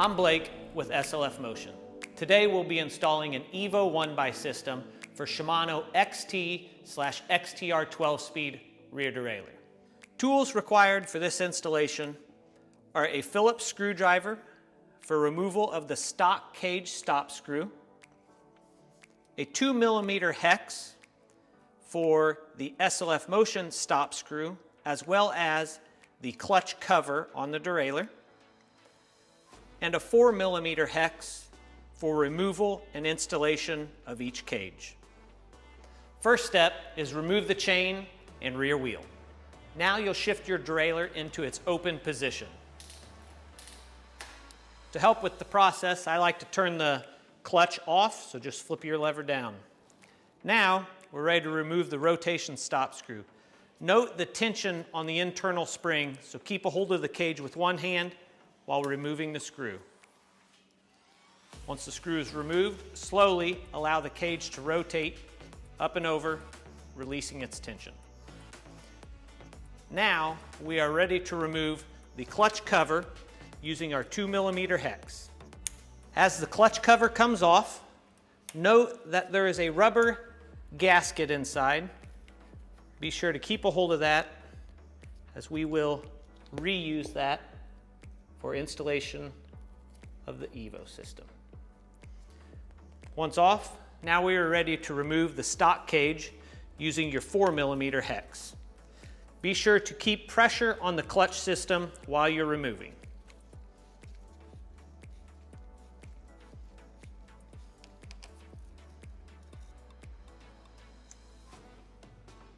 I'm Blake with SLF Motion. Today we'll be installing an EVO 1x system for Shimano XT/XTR 12-speed rear derailleur. Tools required for this installation are a Phillips screwdriver for removal of the stock cage stop screw, a 2mm hex for the SLF Motion stop screw, as well as the clutch cover on the derailleur, and a 4mm hex for removal and installation of each cage. First step is remove the chain and rear wheel. Now you'll shift your derailleur into its open position. To help with the process, I like to turn the clutch off, so just flip your lever down. Now we're ready to remove the rotation stop screw. Note the tension on the internal spring, so keep a hold of the cage with one hand while removing the screw. Once the screw is removed, slowly allow the cage to rotate up and over, releasing its tension. Now we are ready to remove the clutch cover using our 2mm hex. As the clutch cover comes off, note that there is a rubber gasket inside. Be sure to keep a hold of that, as we will reuse that for installation of the EVO system. Once off, now we are ready to remove the stock cage using your 4mm hex. Be sure to keep pressure on the clutch system while you're removing.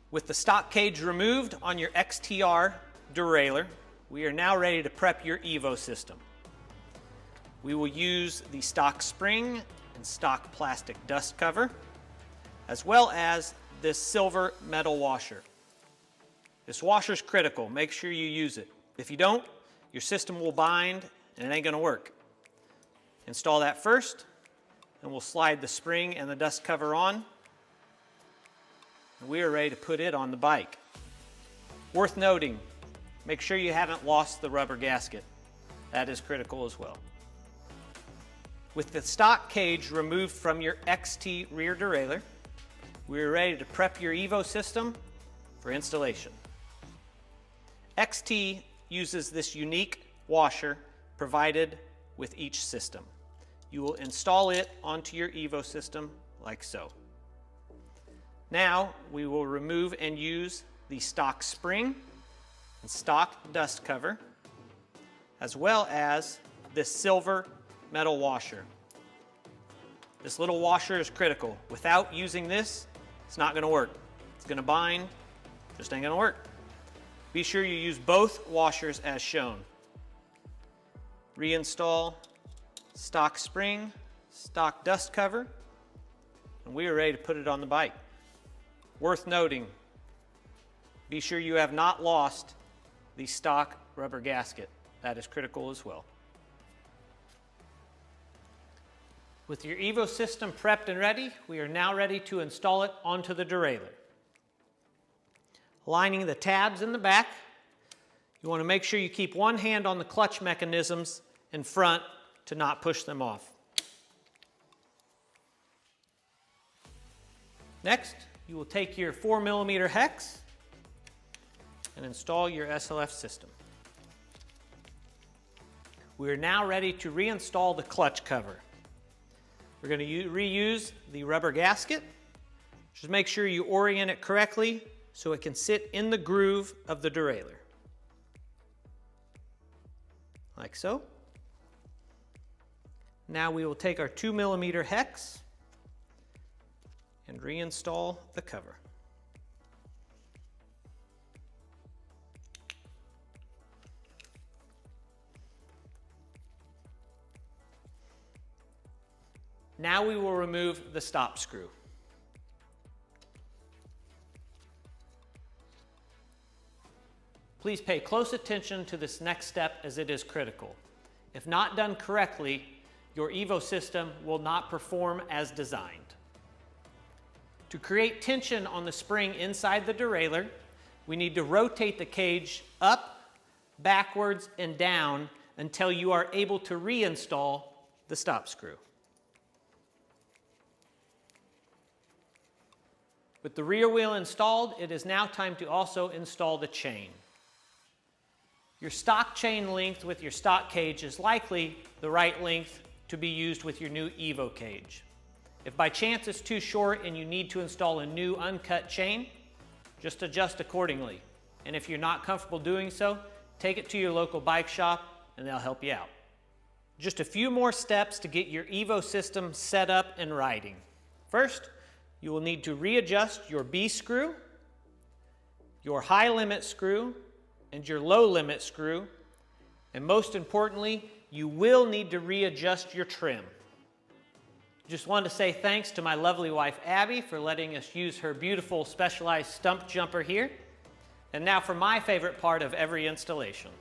With the stock cage removed on your XTR derailleur, we are now ready to prep your EVO system. We will use the stock spring and stock plastic dust cover, as well as this silver metal washer. This washer is critical. Make sure you use it. If you don't, your system will bind and it ain't gonna work. Install that first, and we'll slide the spring and the dust cover on. We are ready to put it on the bike. Worth noting, make sure you haven't lost the rubber gasket. That is critical as well. With the stock cage removed from your XT rear derailleur, we are ready to prep your EVO system for installation. XT uses this unique washer provided with each system. You will install it onto your EVO system like so. Now we will remove and use the stock spring and stock dust cover, as well as this silver metal washer. This little washer is critical. Without using this, it's not gonna work. It's gonna bind, just ain't gonna work. Be sure you use both washers as shown. Reinstall stock spring, stock dust cover, and we are ready to put it on the bike. Worth noting, be sure you have not lost the stock rubber gasket. That is critical as well. With your EVO system prepped and ready, we are now ready to install it onto the derailleur. Aligning the tabs in the back, you want to make sure you keep one hand on the clutch mechanisms in front to not push them off. Next, you will take your 4mm hex and install your SLF system. We are now ready to reinstall the clutch cover. We're going to reuse the rubber gasket. Just make sure you orient it correctly so it can sit in the groove of the derailleur. Like so. Now we will take our 2mm hex and reinstall the cover. Now we will remove the stop screw. Please pay close attention to this next step, as it is critical. If not done correctly, your EVO system will not perform as designed. To create tension on the spring inside the derailleur, we need to rotate the cage up, backwards, and down until you are able to reinstall the stop screw. With the rear wheel installed, it is now time to also install the chain. Your stock chain length with your stock cage is likely the right length to be used with your new EVO cage. If by chance it's too short and you need to install a new uncut chain, just adjust accordingly. And if you're not comfortable doing so, take it to your local bike shop and they'll help you out. Just a few more steps to get your EVO system set up and riding. First, you will need to readjust your B screw, your high limit screw, and your low limit screw. And most importantly, you will need to readjust your trim. Just wanted to say thanks to my lovely wife Abby for letting us use her beautiful specialized stump jumper here. And now for my favorite part of every installation.